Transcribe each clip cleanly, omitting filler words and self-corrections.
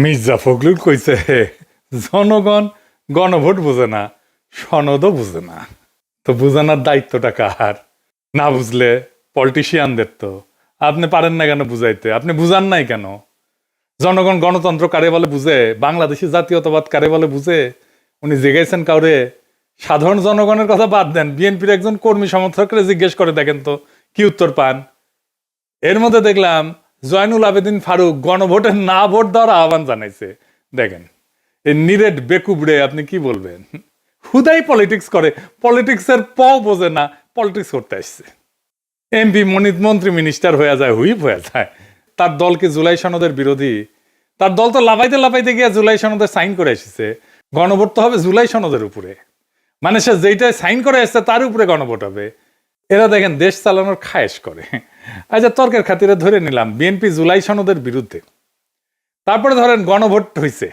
মির্জা ফখরুল কইছে জনগণ গণভোট বুঝে না, সনদও বুঝে না। তো বুঝানোর দায়িত্বটা কার? না বুঝলে পলিটিশিয়ানদের। তো আপনি পারেন না কেন বুঝাইতে? আপনি বুঝান নাই কেন? জনগণ গণতন্ত্র কারে বলে বুঝে, বাংলাদেশি জাতীয়তাবাদ কারে বলে বুঝে? উনি জিজ্ঞাসেন কাউরে? সাধারণ জনগণের কথা বাদ দেন, বিএনপির একজন কর্মী সমর্থকরা জিজ্ঞেস করে দেখেন তো কি উত্তর পান। এর মধ্যে দেখলাম জয়নুল আবেদিন ফারুক গণভোটের না ভোট দেওয়ার আহ্বান জানাইছে। দেখেন এই নিরেট বেকুবড়ে আপনি কি বলবেন? হুদাই পলিটিক্স করে, পলিটিক্সের বোঝে না, পলিটিক্স করতে আসছে। এমপি মন্ত্রী মিনিস্টার হয়ে যায়, হুইপ হয়ে যায়। তার দলকে জুলাই সনদের বিরোধী, তার দল তো লাফাইতে লাফাইতে গিয়ে জুলাই সনদে সাইন করে এসেছে। গণভোট তো হবে জুলাই সনদের উপরে, মানে সে যেইটাই সাইন করে এসছে তার উপরে গণভোট হবে। এরা দেখেন দেশ চালানোর খায়েশ করে। আচ্ছা, তর্কের খাতিরে ধরে নিলাম বিএনপি জুলাই সনদের বিরুদ্ধে, তারপরে ধরেন গণভোট হয়েছে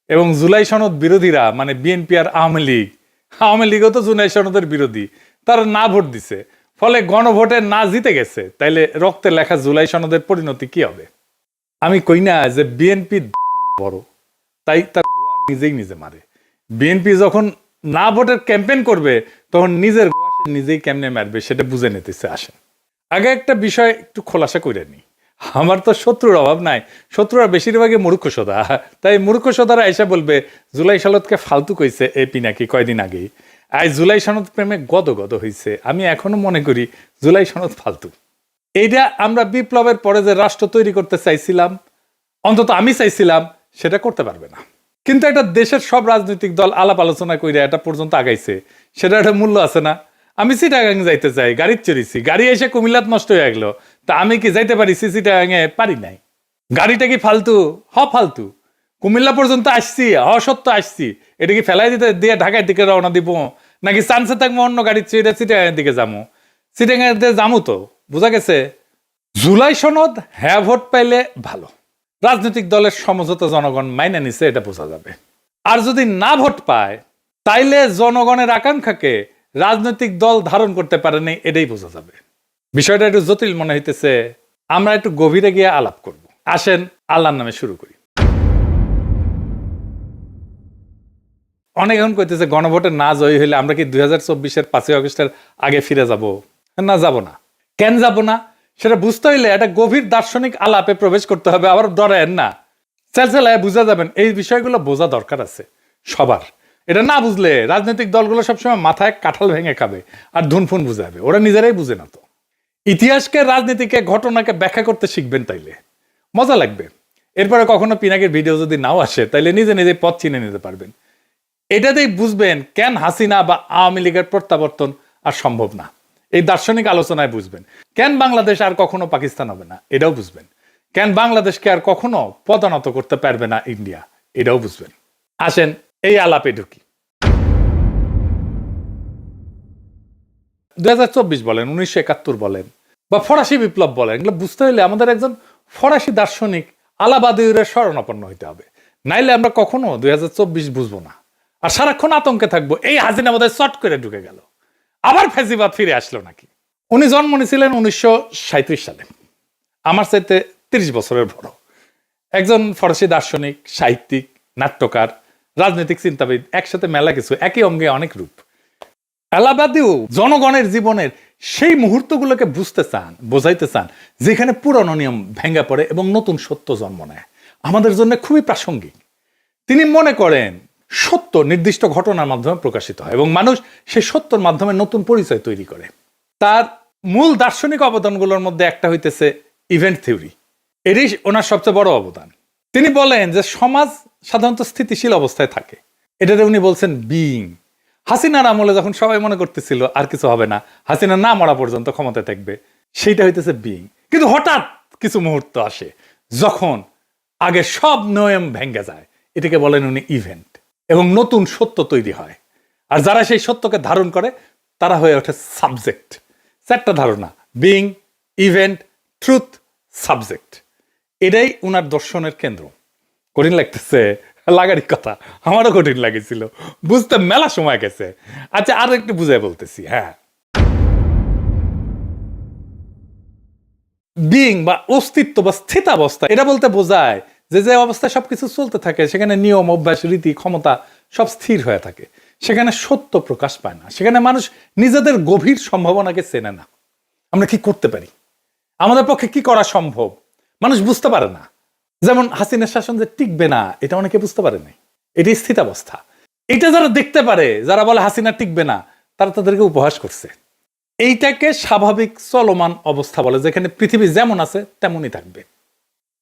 এবং জুলাই সনদ বিরোধীরা মানে বিএনপি আর আওয়ামী লীগও তো জুলাই সনদের বিরোধী, তারা না ভোট দিছে, ফলে গণভোটে না জিতে গেছে। তাইলে রক্তে লেখা জুলাই সনদের পরিণতি কি হবে? আমি কই না যে বিএনপি বড়, তাই তার নিজেই নিজে মারে। বিএনপি যখন না ভোটের ক্যাম্পেইন করবে তখন নিজের নিজেই কেমনে মারবে সেটা বুঝে নিতেছে। আসেন আগে একটা বিষয় একটু খোলাসা করে নি। আমার তো শত্রুর অভাব নাই, শত্রুরা বেশিরভাগই মূর্খসোদা। তাই মূর্খসোদারা এসে বলবে জুলাই সনদকে ফালতু কইছে এ পিনাকি কয়দিন আগেই। আজ জুলাই সনদ প্রেমে গদ হইছে। আমি এখনো মনে করি জুলাই সনদ ফালতু। এইটা আমরা বিপ্লবের পরে যে রাষ্ট্র তৈরি করতে চাইছিলাম, অন্তত আমি চাইছিলাম, সেটা করতে পারবে না। কিন্তু একটা দেশের সব রাজনৈতিক দল আলাপ আলোচনা করে এটা পর্যন্ত আগাইছে, সেটা একটা মূল্য আছে না? আমি চিটাগাং যাইতে চাই, গাড়ি চড়িছি, গাড়ি এসে কুমিল্লাত নষ্ট হয়ে গেলো, তা আমি কি যাইতে পারি? চিটাগাঙে পারি নাই। গাড়িটা কি ফালতু? ফালতু। কুমিল্লা পর্যন্ত আসছি, সত্য আসছি, এটা কি ফেলাই দিতে দিয়ে ঢাকার দিকে রওনা দিব, নাকি চান্সে থাকবো অন্য গাড়ি চেয়ে চিটাগাঙের দিকে যাবো? চিটাগাঙের দিকে যাবো। তো বোঝা গেছে জুলাই সনদ হ্যাঁ ভোট পাইলে ভালো, রাজনৈতিক দলের সমঝোতা জনগণ মাইনে নিছে, এটা বোঝা যাবে। আর যদি না ভোট পায় তাইলে জনগণের আকাঙ্ক্ষাকে রাজনৈতিক দল ধারণ করতে পারেনি, এটাই বোঝা যাবে। বিষয়টা একটু জটিল মনে হইতেছে, আমরা একটু গভীরে গিয়ে আলাপ করব। আসেন আল্লাহর নামে শুরু করি। অনেক এখন কইতেছে গণভোটে না জয়ী হইলে আমরা কি 2024-এর 5ই আগস্টের আগে ফিরে যাব? না, যাব না। কেন যাব না সেটা বুঝতে হইলে একটা গভীর দার্শনিক আলাপে প্রবেশ করতে হবে। আবার ডরেন না, চেলচেলায় বুঝা যাবেন। এই বিষয়গুলো বোঝা দরকার আছে সবার। এটা না বুঝলে রাজনৈতিক দলগুলো সবসময় মাথায় কাঁঠাল ভেঙে খাবে আর ধুনফুন বুঝাবে, ওরা নিজেরাই বুঝে না। তো ইতিহাসকে, রাজনীতিকে, ঘটনাকে ব্যাখ্যা করতে শিখবেন, তাইলে মজা লাগবে। এরপরে কখনো পিনাকের ভিডিও যদি নাও আসে তাইলে নিজে নিজে পথ চিনে নিতে পারবেন। এটাতেই বুঝবেন কেন হাসিনা বা আওয়ামী লীগের প্রত্যাবর্তন আর সম্ভব না। এই দার্শনিক আলোচনায় বুঝবেন কেন বাংলাদেশ আর কখনো পাকিস্তান হবে না, এটাও বুঝবেন। কেন বাংলাদেশকে আর কখনো পদানত করতে পারবে না ইন্ডিয়া, এটাও বুঝবেন। আসেন এই আলাপে ঢুকি। 2024 বলেন, 1971 বলেন, বা ফরাসি বিপ্লব বলেন, এগুলো বুঝতে হলে আমাদের একজন ফরাসি দার্শনিক আলাবাদিউরের শরণাপন্ন হইতে হবে, নাইলে আমরা কখনো 2024 বুঝবো না। আর সারাক্ষণ আতঙ্কে থাকবো এই হাসিনা বোধহয় চট করে ঢুকে গেল, আবার ফেসিবাদ ফিরে আসলো নাকি। উনি জন্ম নিয়েছিলেন 1937 সালে, আমার চাইতে 30 বছরের বড়। একজন ফরাসি দার্শনিক, সাহিত্যিক, নাট্যকার, রাজনৈতিক চিন্তাবিদ, একসাথে মেলা কিছু, একই অঙ্গে অনেক রূপ। আলাবাদিও জনগণের জীবনের সেই মুহূর্তগুলোকে বুঝতে চান, বোঝাইতে চান যেখানে পুরনো নিয়ম ভেঙে পড়ে এবং নতুন সত্য জন্ম নেয়। আমাদের জন্য খুবই প্রাসঙ্গিক। তিনি মনে করেন সত্য নির্দিষ্ট ঘটনার মাধ্যমে প্রকাশিত হয় এবং মানুষ সেই সত্যর মাধ্যমে নতুন পরিচয় তৈরি করে। তার মূল দার্শনিক অবদানগুলোর মধ্যে একটা হইতেছে ইভেন্ট থিওরি। এটাই ওনার সবচেয়ে বড় অবদান। তিনি বলেন যে সমাজ সাধারণত স্থিতিশীল অবস্থায় থাকে, এটাতে উনি বলছেন বিইং। হাসিনার আমলে যখন সবাই মনে করতেছিল আর কিছু হবে না, হাসিনা না মরা পর্যন্ত ক্ষমতায় থাকবে, সেইটা হইতেছে বিইং। কিন্তু হঠাৎ কিছু মুহূর্ত আসে যখন আগে সব নিয়ম ভেঙে যায়, এটাকে বলেন উনি ইভেন্ট, এবং নতুন সত্য তৈরি হয়। আর যারা সেই সত্যকে ধারণ করে তারা হয়ে ওঠে সাবজেক্ট। চারটা ধারণা: বিইং, ইভেন্ট, ট্রুথ, সাবজেক্ট। এটাই উনার দর্শনের কেন্দ্র। কঠিন লাগতেছে? লাগারই কথা, আমারও কঠিন লাগেছিল, বুঝতে মেলা সময় গেছে। আচ্ছা, আরো একটু বুঝাই বলতেছি। হ্যাঁ, বিইং বা অস্তিত্ব বা স্থিতাবস্থা, এটা বলতে বোঝায় যে যে অবস্থায় সবকিছু চলতে থাকে সেখানে নিয়ম অভ্যাস রীতি ক্ষমতা সব স্থির হয়ে থাকে, সেখানে সত্য প্রকাশ পায় না, সেখানে মানুষ নিজেদের গভীর সম্ভাবনাকে চেনে না। আমরা কি করতে পারি, আমাদের পক্ষে কি করা সম্ভব, মানুষ বুঝতে পারে না। যেমন হাসিনার শাসন যে টিকবে না, এটা অনেকে বুঝতে পারে নাই। এটি স্থিতাবস্থা। এটা যারা দেখতে পারে, যারা বলে হাসিনা টিকবে না, তারা তাদেরকে উপহাস করছে। এইটাকে স্বাভাবিক চলমান অবস্থা বলে, যেখানে পৃথিবী যেমন আছে তেমনই থাকবে।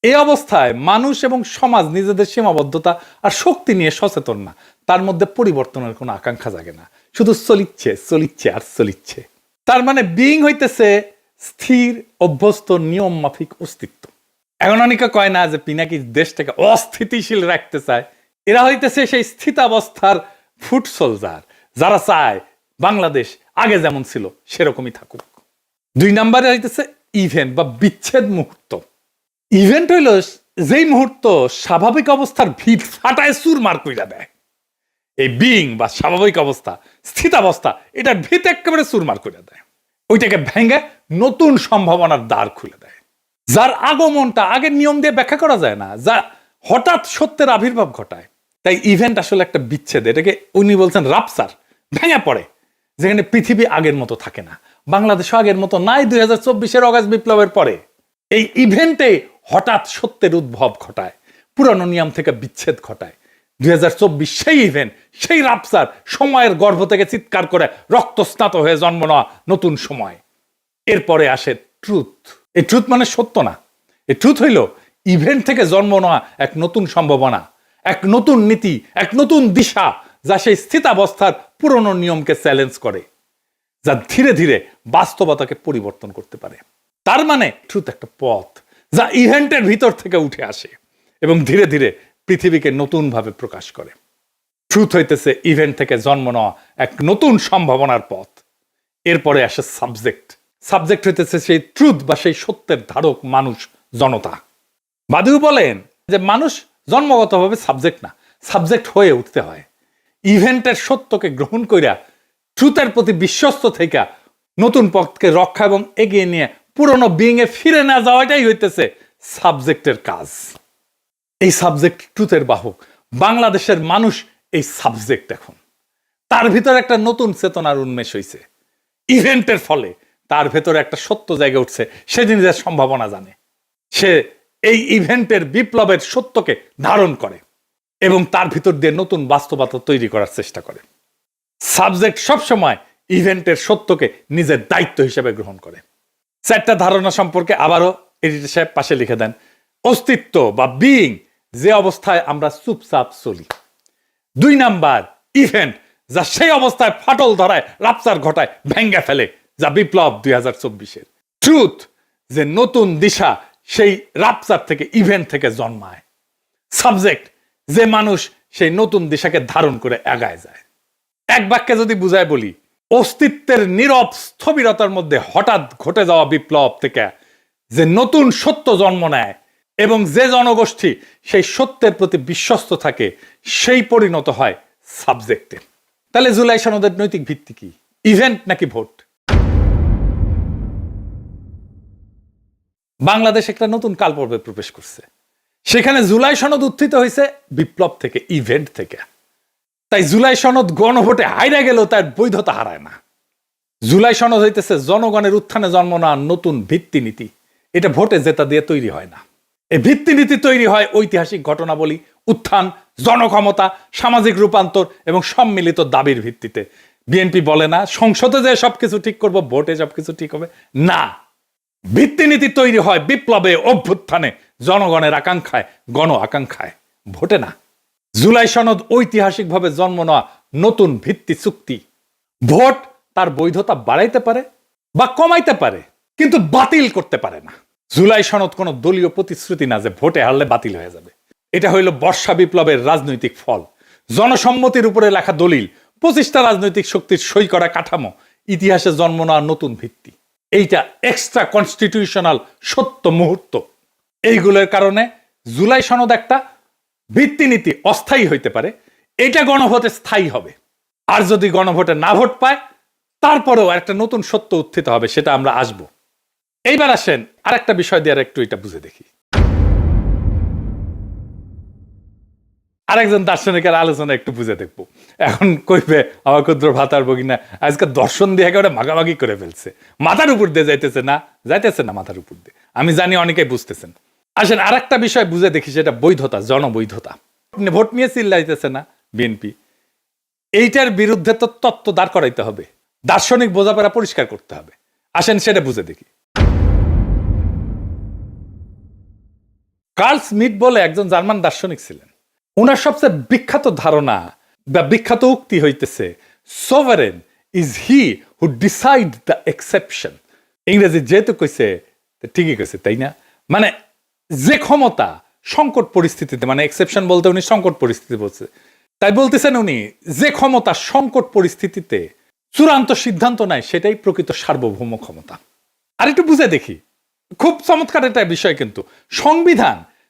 এই অবস্থায় মানুষ এবং সমাজ নিজেদের সীমাবদ্ধতা আর শক্তি নিয়ে সচেতন না, তার মধ্যে পরিবর্তনের কোনো আকাঙ্ক্ষা জাগে না, শুধু চলিচ্ছে চলিচ্ছে আর চলিচ্ছে। তার মানে বিইং হইতেছে স্থির অভ্যস্ত নিয়ম মাফিক অস্তিত্ব। এখন অনেকে কয় না যে পিনাকি দেশটাকে অস্থিতিশীল রাখতে চায়, এরা হইতেছে সেই স্থিতাবস্থার ফুট সোলজার, যারা চায় বাংলাদেশ আগে যেমন ছিল সেরকমই থাকুক। 2 নম্বরে হইতেছে ইভেন্ট বা বিচ্ছেদ মুহূর্ত। ইভেন্ট হইল যেই মুহূর্ত স্বাভাবিক অবস্থার ভিত ফাটায় চুরমার কইরা দেয়। এই বিইং বা স্বাভাবিক অবস্থা, স্থিতাবস্থা, এটার ভিত একেবারে চুরমার কইরা দেয়, ওইটাকে ভেঙে নতুন সম্ভাবনার দ্বার খুলে দেয়, যার আগমনটা আগের নিয়ম দিয়ে ব্যাখ্যা করা যায় না, যা হঠাৎ সত্যের আবির্ভাব ঘটায়। তাই ইভেন্ট আসলে একটা বিচ্ছেদ, এটাকে উনি বলছেন রাপসার, ভেঙে পড়ে, যেখানে পৃথিবী আগের মতো থাকে না, বাংলাদেশও আগের মতো নাই 2024-এর অগাস্ট বিপ্লবের পরে। এই ইভেন্টে হঠাৎ সত্যের উদ্ভব ঘটায়, পুরানো নিয়ম থেকে বিচ্ছেদ ঘটায়। 2024 সেই ইভেন্ট, সেই রাপসার, সময়ের গর্ভ থেকে চিৎকার করে রক্তস্নাত হয়ে জন্ম নেওয়া নতুন সময়। এরপরে আসে ট্রুথ। এই ট্রুথ মানে সত্য না, এই ট্রুথ হইল ইভেন্ট থেকে জন্ম নেওয়া এক নতুন সম্ভাবনা, এক নতুন নীতি, এক নতুন দিশা, যা সেই স্থিতাবস্থার পুরনো নিয়মকে চ্যালেঞ্জ করে, যা ধীরে ধীরে বাস্তবতাকে পরিবর্তন করতে পারে। তার মানে ট্রুথ একটা পথ, যা ইভেন্টের ভিতর থেকে উঠে আসে এবং ধীরে ধীরে পৃথিবীকে নতুনভাবে প্রকাশ করে। ট্রুথ হইতেছে ইভেন্ট থেকে জন্ম নেওয়া এক নতুন সম্ভাবনার পথ। এরপরে আসে সাবজেক্ট। সাবজেক্ট হইতেছে সেই ট্রুথ বা সেই সত্যের ধারক, মানুষ, জনতা। বাদিউ বলেন যে মানুষ জন্মগতভাবে সাবজেক্ট না, সাবজেক্ট হয়ে উঠতে হয়। ইভেন্টের সত্যকে গ্রহণ কইরা ট্রুথের প্রতি বিশ্বস্ত থেকে নতুন পথকে রক্ষা এবং এগিয়ে নিয়ে পুরনো বিইং এ ফিরে না যাওয়াটাই হইতেছে সাবজেক্টের কাজ। এই সাবজেক্ট ট্রুথের বাহক, বাংলাদেশের মানুষ এই সাবজেক্ট। এখন তার ভিতরে একটা নতুন চেতনার উন্মেষ হইছে ইভেন্টের ফলে, তার ভেতরে একটা সত্য জায়গা উঠছে, সে জিনিসের সম্ভাবনা জানে, সে এই ইভেন্টের বিপ্লবের সত্যকে ধারণ করে এবং তার ভিতর দিয়ে নতুন বাস্তবতা তৈরি করার চেষ্টা করে। সাবজেক্ট সবসময় ইভেন্টের সত্যকে নিজের দায়িত্ব হিসেবে গ্রহণ করে। 4টা ধারণা সম্পর্কে আবারও এডিটর সাহেব পাশে লিখে দেন। অস্তিত্ব বা বিইং, যে অবস্থায় আমরা চুপচাপ চলি। 2 নাম্বার ইভেন্ট, যা সেই অবস্থায় ফাটল ধরায়, রাপচার ঘটায়, ভেঙ্গে ফেলে, যা বিপ্লব 2024-এর। ট্রুথ, যে নতুন দিশা সেই রাপচার থেকে, ইভেন্ট থেকে জন্মায়। সাবজেক্ট, যে মানুষ সেই নতুন দিশাকে ধারণ করে এগায় যায়। এক বাক্যে যদি বুঝায় বলি, অস্তিত্বের নীরব স্থবিরতার মধ্যে হঠাৎ ঘটে যাওয়া বিপ্লব থেকে যে নতুন সত্য জন্ম নেয় এবং যে জনগোষ্ঠী সেই সত্যের প্রতি বিশ্বস্ত থাকে, সেই পরিণত হয় সাবজেক্টে। তাহলে জুলাই সনদের নৈতিক ভিত্তি কি, ইভেন্ট নাকি ভোট? বাংলাদেশ একটা নতুন কালপর্বে প্রবেশ করছে, সেখানে জুলাই সনদ উত্থিত হয়েছে বিপ্লব থেকে, ইভেন্ট থেকে। তাই জুলাই সনদ গণভোটে হাইরা গেলেও তার বৈধতা হারায় না। জুলাই সনদ হইতেছে জনগণের উত্থানে জন্ম নেওয়া নতুন ভিত্তিনীতি। এটা ভোটে জেতা দিয়ে তৈরি হয় না। এই ভিত্তিনীতি তৈরি হয় ঐতিহাসিক ঘটনাবলী, উত্থান, জনক্ষমতা, সামাজিক রূপান্তর এবং সম্মিলিত দাবির ভিত্তিতে। বিএনপি বলে না সংসদে যে সবকিছু ঠিক করব, ভোটে সবকিছু ঠিক হবে না। ভিত্তিনীতি তৈরি হয় বিপ্লবে, অভ্যুত্থানে, জনগণের আকাঙ্ক্ষায়, গণ আকাঙ্ক্ষায়, ভোটে না। জুলাই সনদ ঐতিহাসিকভাবে জন্ম নেওয়া নতুন ভিত্তি চুক্তি। ভোট তার বৈধতা বাড়াইতে পারে বা কমাইতে পারে, কিন্তু বাতিল করতে পারে না। জুলাই সনদ কোনো দলীয় প্রতিশ্রুতি না যে ভোটে হারলে বাতিল হয়ে যাবে। এটা হইল বর্ষা বিপ্লবের রাজনৈতিক ফল, জনসম্মতির উপরে লেখা দলিল, 25টা রাজনৈতিক শক্তির সই করা কাঠামো, ইতিহাসে জন্ম নেওয়া নতুন ভিত্তি। এইটা এক্সট্রা কনস্টিটিউশনাল সত্য মুহূর্ত। এইগুলোর কারণে জুলাই সনদ একটা ভিত্তিনীতি অস্থায়ী হইতে পারে, এটা গণভোটে স্থায়ী হবে। আর যদি গণভোটে না ভোট পায়, তারপরেও একটা নতুন সত্য উত্থিত হবে, সেটা আমরা আসব। এইবার আসেন আর একটা বিষয় দিয়ে একটু এটা বুঝে দেখি। আরেকজন দার্শনিকের আলোচনা একটু বুঝে দেখবো। এখন কইবে আমার ক্ষুদ্র ভাতার ভগিনা আজকে দর্শন দিয়ে একেবারে ভাগাভাগি করে ফেলছে, মাথার উপর দিয়ে যাইতেছে না, মাথার উপর দিয়ে। আমি জানি অনেকেই বুঝতেছেন। আসেন আর একটা বিষয় বুঝে দেখি, সেটা বৈধতা, জনবৈধতা। ভোট নিয়ে চিল্লাইতেছে না বিএনপি, এইটার বিরুদ্ধে তো তত্ত্ব দাঁড় করাইতে হবে, দার্শনিক বোঝাপড়া পরিষ্কার করতে হবে। আসেন সেটা বুঝে দেখি। কার্ল স্মিথ বলে একজন জার্মান দার্শনিক ছিলেন। ওনার সবচেয়ে বিখ্যাত ধারণা বা বিখ্যাত উক্তি হইতেছে, sovereign is he who decide the exception. ইংরেজি যেহেতু কইছে ঠিকই কইছে, তাই না? মানে যে ক্ষমতা সংকট পরিস্থিতিতে, মানে এক্সেপশন বলতে উনি সংকট পরিস্থিতি বলছে, তাই বলতেছেন উনি যে ক্ষমতা সংকট পরিস্থিতিতে চূড়ান্ত সিদ্ধান্ত নেয় সেটাই প্রকৃত সার্বভৌম ক্ষমতা। আর একটু বুঝে দেখি, খুব চমৎকার একটা বিষয়। কিন্তু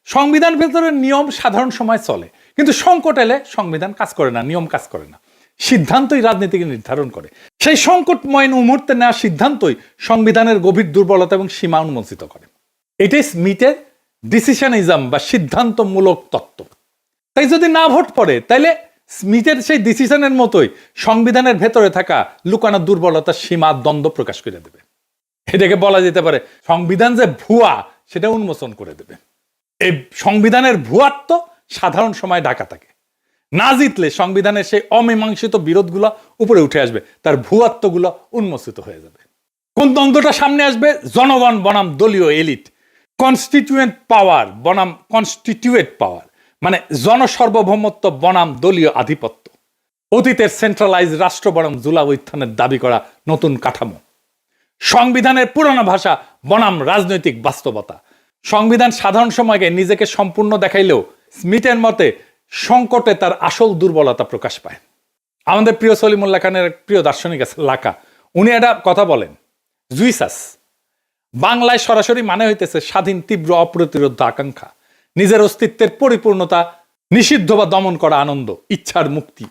সংবিধান ভেতরে নিয়ম সাধারণ সময় চলে, কিন্তু সংকট এলে সংবিধান কাজ করে না, নিয়ম কাজ করে না, সিদ্ধান্তই রাজনীতিকে নির্ধারণ করে। সেই সংকটময় মুহূর্তে নেওয়া সিদ্ধান্তই সংবিধানের গভীর দুর্বলতা এবং সীমা উন্মোচিত করে। এটাই স্মিথের ডিসিশনিজম বা সিদ্ধান্তমূলক তত্ত্ব। তাই যদি না ভোট পড়ে, তাইলে স্মিথের সেই ডিসিশনের মতোই সংবিধানের ভেতরে থাকা লুকানো দুর্বলতা, সীমা, দ্বন্দ্ব প্রকাশ করে দেবে। এটাকে বলা যেতে পারে সংবিধান যে ভুয়া সেটা উন্মোচন করে দেবে। এই সংবিধানের ভুয়াত্ব সাধারণ সময় ঢাকা থাকে, না জিতলে সংবিধানের সেই অমীমাংসিত বিরোধগুলো উপরে উঠে আসবে, তার ভুয়াত্বগুলো উন্মোচিত হয়ে যাবে। কোন দ্বন্দ্বটা সামনে আসবে? জনগণ বনাম দলীয় এলিট, কনস্টিটিউয়েন্ট পাওয়ার বনাম কনস্টিটিউয়েট পাওয়ার, মানে জনসার্বভৌমত্ব বনাম দলীয় আধিপত্য, অতীতের সেন্ট্রালাইজ রাষ্ট্র বনাম জুলাই উত্থানের দাবি করা নতুন কাঠামো, সংবিধানের পুরনো ভাষা বনাম রাজনৈতিক বাস্তবতা। সংবিধান সাধারণ সময়কে নিজেকে সম্পূর্ণ দেখাইলেও স্মিথের মতে সংকটে তার আসল দুর্বলতা প্রকাশ পায়। আমাদের প্রিয় সলিমুল্লাহ খানের প্রিয় দার্শনিক আছে লাকা, উনি একটা কথা বলেন, জুইসাস বাংলায় সরাসরি মানে হইতেছে স্বাধীন, তীব্র, অপ্রতিরোধ আকাঙ্ক্ষা, নিজের অস্তিত্বের পরিপূর্ণতা, নিষিদ্ধ বা দমন করা আনন্দ, ইচ্ছার মুক্তি,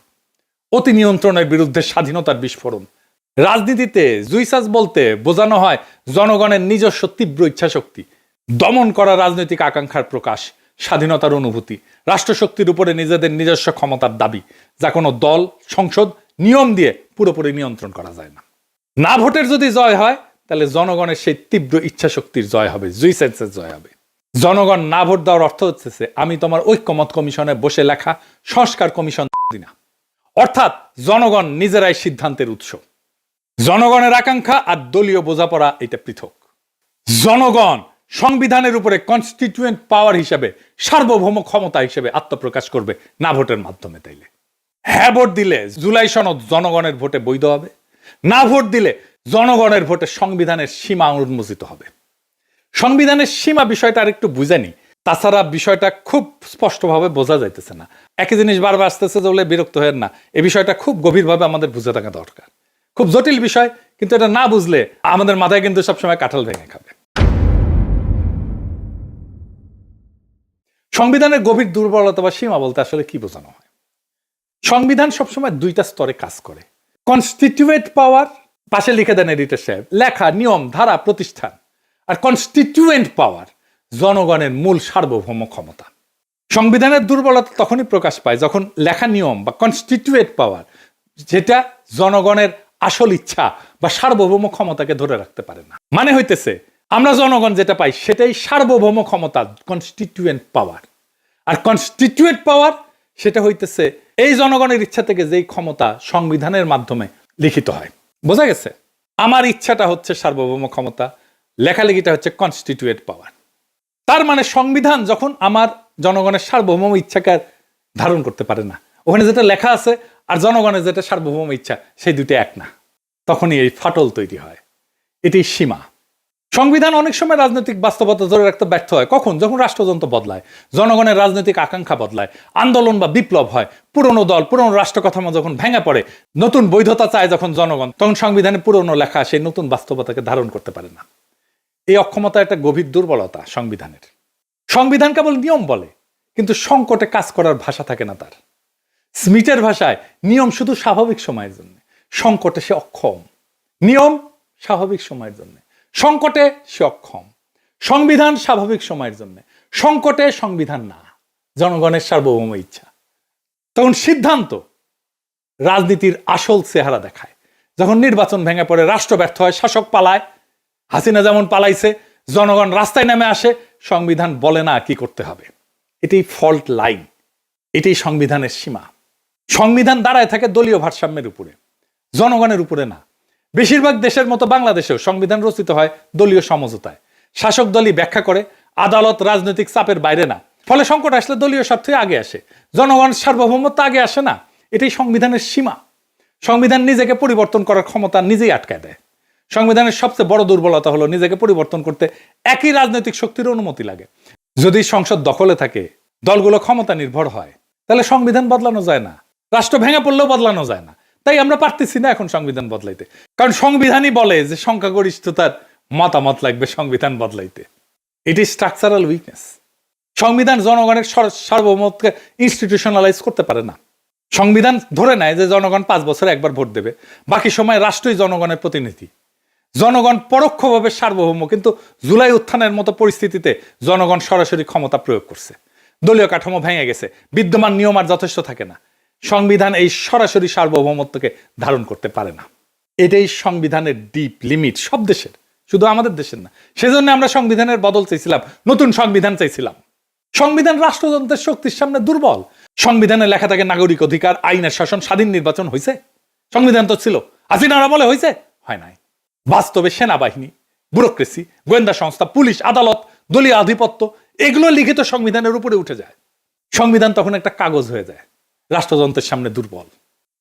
অতি নিয়ন্ত্রণের বিরুদ্ধে স্বাধীনতার বিস্ফোরণ। রাজনীতিতে জুইসাস বলতে বোঝানো হয় জনগণের নিজস্ব তীব্র ইচ্ছাশক্তি, দমন করা রাজনৈতিক আকাঙ্ক্ষার প্রকাশ, স্বাধীনতার অনুভূতি, রাষ্ট্রশক্তির উপরে নিজেদের নিজস্ব ক্ষমতার দাবি, যা কোনো দল, সংসদ, নিয়ম দিয়ে পুরোপুরি নিয়ন্ত্রণ করা যায় না। না ভোটের যদি জয় হয়, তাহলে জনগণের সেই তীব্র ইচ্ছাশক্তির জয় হবে, জুইসাসের জয় হবে। জনগণ না ভোট দেওয়ার অর্থ হচ্ছে আমি তোমার ঐক্যমত কমিশনে বসে লেখা সংস্কার কমিশন দিনা, অর্থাৎ জনগণ নিজেরাই সিদ্ধান্তের উৎস। জনগণের আকাঙ্ক্ষা আর দলীয় বোঝাপড়া এটা পৃথক। জনগণ সংবিধানের উপরে কনস্টিটিউয়েন্ট পাওয়ার হিসেবে, সার্বভৌম ক্ষমতা হিসেবে আত্মপ্রকাশ করবে না ভোটের মাধ্যমে। তাইলে হ্যাঁ ভোট দিলে জুলাই সনদ জনগণের ভোটে বৈধ হবে, না ভোট দিলে জনগণের ভোটে সংবিধানের সীমা উন্মোচিত হবে। সংবিধানের সীমা বিষয়টা আর একটু বুঝেনি, তাছাড়া বিষয়টা খুব স্পষ্টভাবে বোঝা যাইতেছে না। একই জিনিস বারবার আসতেছে বলে বিরক্ত হয় না, এই বিষয়টা খুব গভীরভাবে আমাদের বুঝে থাকা দরকার। খুব জটিল বিষয়, কিন্তু এটা না বুঝলে আমাদের মাথায় কিন্তু সবসময় কাঁঠাল ভেঙে খাবে। সংবিধানের গভীর দুর্বলতা বা সীমা বলতে আসলে কি বোঝানো হয়? সংবিধান সবসময় দুইটা স্তরে কাজ করে। কনস্টিটিউয়েন্ট পাওয়ার, পাশে লিখে দেন এডিটর সাহেব, লেখা, নিয়ম, ধারা, প্রতিষ্ঠান। আর কনস্টিটিউয়েন্ট পাওয়ার, জনগণের মূল সার্বভৌম ক্ষমতা। সংবিধানের দুর্বলতা তখনই প্রকাশ পায় যখন লেখা নিয়ম বা কনস্টিটিউয়েন্ট পাওয়ার, যেটা জনগণের আসল ইচ্ছা বা সার্বভৌম ক্ষমতাকে ধরে রাখতে পারে না। মানে হইতেছে আমরা জনগণ যেটা পাই সেটাই সার্বভৌম ক্ষমতা, কনস্টিটিউয়েন্ট পাওয়ার। আর কনস্টিটিউয়েন্ট পাওয়ার সেটা হইতেছে এই জনগণের ইচ্ছা থেকে যেই ক্ষমতা সংবিধানের মাধ্যমে লিখিত হয়। বোঝা গেছে? আমার ইচ্ছাটা হচ্ছে সার্বভৌম ক্ষমতা, লেখালেখিটা হচ্ছে কনস্টিটিউয়েন্ট পাওয়ার। তার মানে সংবিধান যখন আমার জনগণের সার্বভৌম ইচ্ছাকে ধারণ করতে পারে না, ওখানে যেটা লেখা আছে আর জনগণের যেটা সার্বভৌম ইচ্ছা, সেই দুটো এক না, তখনই এই ফাটল তৈরি হয়। এটি সীমা। সংবিধান অনেক সময় রাজনৈতিক বাস্তবতা ধরে রাখতে ব্যর্থ হয়। কখন? যখন রাষ্ট্রযন্ত্র বদলায়, জনগণের রাজনৈতিক আকাঙ্ক্ষা বদলায়, আন্দোলন বা বিপ্লব হয়, পুরনো দল, পুরনো রাষ্ট্র কাঠামো যখন ভেঙে পড়ে, নতুন বৈধতা চায় যখন জনগণ, তখন সংবিধানে পুরনো লেখা সেই নতুন বাস্তবতাকে ধারণ করতে পারে না। এই অক্ষমতা একটা গভীর দুর্বলতা সংবিধানের। সংবিধান কেবল নিয়ম বলে, কিন্তু সংকটে কাজ করার ভাষা থাকে না তার। স্মিথের ভাষায় নিয়ম শুধু স্বাভাবিক সময়ের জন্য, সংকটে সে অক্ষম। নিয়ম স্বাভাবিক সময়ের জন্য, সংকটে সে অক্ষম। সংবিধান স্বাভাবিক সময়ের জন্য, সংকটে সংবিধান না, জনগণের সার্বভৌম ইচ্ছা। তখন সিদ্ধান্ত রাজনীতির আসল চেহারা দেখায়। যখন নির্বাচন ভেঙে পড়ে, রাষ্ট্র ব্যর্থ হয়, শাসক পালায়, হাসিনা যেমন পালাইছে, জনগণ রাস্তায় নেমে আসে, সংবিধান বলে না কি করতে হবে। এটাই ফল্ট লাইন, এটাই সংবিধানের সীমা। সংবিধান দাঁড়ায় থাকে দলীয় ভারসাম্যের উপরে, জনগণের উপরে না। বেশিরভাগ দেশের মতো বাংলাদেশেও সংবিধান রচিত হয় দলীয় সমঝোতায়। শাসক দলই ব্যাখ্যা করে, আদালত রাজনৈতিক চাপের বাইরে না। ফলে সংকট আসলে দলীয় স্বার্থে আগে আসে, জনগণ সার্বভৌমত্ব আগে আসে না। এটাই সংবিধানের সীমা। সংবিধান নিজেকে পরিবর্তন করার ক্ষমতা নিজেই আটকায় দেয়। সংবিধানের সবচেয়ে বড় দুর্বলতা হলো নিজেকে পরিবর্তন করতে একই রাজনৈতিক শক্তির অনুমতি লাগে। যদি সংসদ দখলে থাকে, দলগুলো ক্ষমতা নির্ভর হয়, তাহলে সংবিধান বদলানো যায় না। রাষ্ট্র ভেঙে পড়লেও বদলানো যায় না। তাই আমরা পারতেছি না এখন সংবিধান বদলাইতে, কারণ সংবিধানই বলে যে সংখ্যাগরিষ্ঠতার মতামত লাগবে সংবিধান বদলাইতে। এটি স্ট্রাকচারাল উইকনেস। সংবিধান জনগণের সার্বভৌমত্বকে ইনস্টিটিউশনালাইজ করতে পারে না। সংবিধান ধরে নেয় যে জনগণ 5 বছরে একবার ভোট দেবে, বাকি সময় রাষ্ট্রই জনগণের প্রতিনিধি। জনগণ পরোক্ষভাবে সার্বভৌম, কিন্তু জুলাই উত্থানের মতো পরিস্থিতিতে জনগণ সরাসরি ক্ষমতা প্রয়োগ করছে। দলীয় কাঠামো ভেঙে গেছে, বিদ্যমান নিয়ম আর যথেষ্ট থাকে না। সংবিধান এই সরাসরি সার্বভৌমত্বকে ধারণ করতে পারে না। এটাই সংবিধানের ডিপ লিমিট, সব দেশের, শুধু আমাদের দেশের না। সেজন্য আমরা সংবিধানের বদল চাইছিলাম, নতুন সংবিধান চাইছিলাম। সংবিধান রাষ্ট্রযন্ত্রের শক্তির সামনে দুর্বল। সংবিধানে লেখা থাকে নাগরিক অধিকার, আইনের শাসন, স্বাধীন নির্বাচন। হয়েছে? সংবিধান তো ছিল, হাসিনার আমলে হয়েছে? হয় নাই। বাস্তবে সেনাবাহিনী, ব্যুরোক্রেসি, গোয়েন্দা সংস্থা, পুলিশ, আদালত, দলীয় আধিপত্য, এগুলো লিখিত সংবিধানের উপরে উঠে যায়। সংবিধান তখন একটা কাগজ হয়ে যায়, রাষ্ট্রযন্ত্রের সামনে দুর্বল।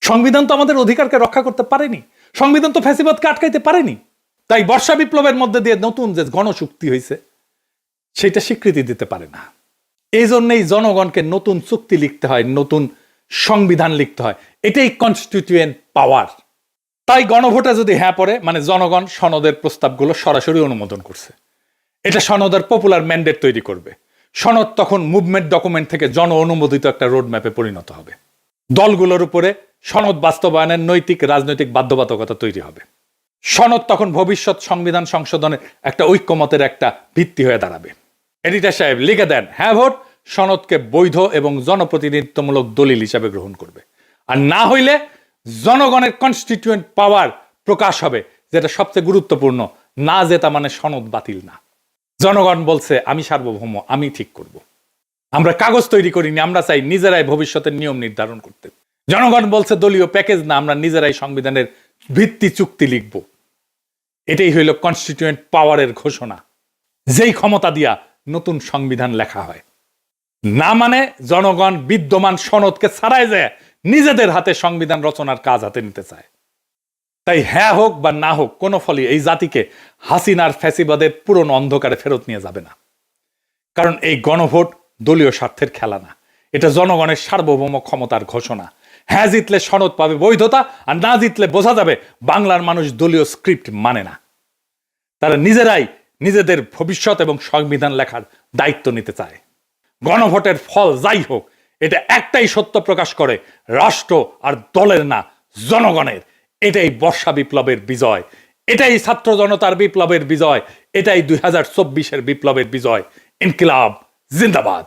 সংবিধান তো আমাদের অধিকারকে রক্ষা করতে পারেনি, সংবিধান তো ফ্যাসিবাদকে আটকাইতে পারেনি। তাই বর্ষা বিপ্লবের মধ্যে দিয়ে নতুন যে গণচুক্তি হয়েছে, সেটা স্বীকৃতি দিতে পারে না। এই জন্যই জনগণকে নতুন চুক্তি লিখতে হয়, নতুন সংবিধান লিখতে হয়। এটাই কনস্টিটিউয়েন্ট পাওয়ার। তাই গণভোটে যদি হ্যাঁ পড়ে, মানে জনগণ সনদের প্রস্তাবগুলো সরাসরি অনুমোদন করছে, এটা সনদের পপুলার ম্যান্ডেট তৈরি করবে। সনদ তখন মুভমেন্ট ডকুমেন্ট থেকে জন অনুমোদিত একটা রোড ম্যাপে পরিণত হবে। দলগুলোর উপরে সনদ বাস্তবায়নের নৈতিক রাজনৈতিক বাধ্যবাধকতা তৈরি হবে। সনদ তখন ভবিষ্যৎ সংবিধান সংশোধনের একটা ঐক্যমতের একটা ভিত্তি হয়ে দাঁড়াবে। এডিটর সাহেব লিখে দেন, হ্যাঁ ভোট সনদকে বৈধ এবং জনপ্রতিনিধিত্বমূলক দলিল হিসাবে গ্রহণ করবে। আর না হইলে জনগণের কনস্টিটিউয়েন্ট পাওয়ার প্রকাশ হবে, যেটা সবচেয়ে গুরুত্বপূর্ণ। না জেতা মানে সনদ বাতিল না। জনগণ বলছে আমি সার্বভৌম, আমি ঠিক করব। আমরা কাগজ তৈরি করিনি, আমরা চাই নিজেরাই ভবিষ্যতের নিয়ম নির্ধারণ করতে। জনগণ বলছে দলীয় প্যাকেজ না, আমরা নিজেরাই সংবিধানের ভিত্তি চুক্তি লিখব। এটাই হইল কনস্টিটিউয়েন্ট পাওয়ারের ঘোষণা, যেই ক্ষমতা দিয়া নতুন সংবিধান লেখা হয়। না মানে জনগণ বিদ্যমান সনদকে ছাড়াই যায় নিজেদের হাতে সংবিধান রচনার কাজ হাতে নিতে চায়। তাই হ্যাঁ হোক বা না হোক, কোনো ফলই এই জাতিকে হাসিনার ফ্যাসিবাদের পুরনো অন্ধকারে ফেরত নিয়ে যাবে না। কারণ এই গণভোট দলীয় স্বার্থের খেলা না, এটা জনগণের সার্বভৌম ক্ষমতার ঘোষণা। হ্যাঁ জিতলে সনদ পাবে বৈধতা, আর না জিতলে বোঝা যাবে বাংলার মানুষ দলীয় স্ক্রিপ্ট মানে না। তারা নিজেরাই নিজেদের ভবিষ্যৎ এবং সংবিধান লেখার দায়িত্ব নিতে চায়। গণভোটের ফল যাই হোক, এটা একটাই সত্য প্রকাশ করে, রাষ্ট্র আর দলের না, জনগণের। এটাই বর্ষা বিপ্লবের বিজয়, এটাই ছাত্র জনতার বিপ্লবের বিজয়, এটাই 2024-এর বিপ্লবের বিজয়। ইনকিলাব জিন্দাবাদ।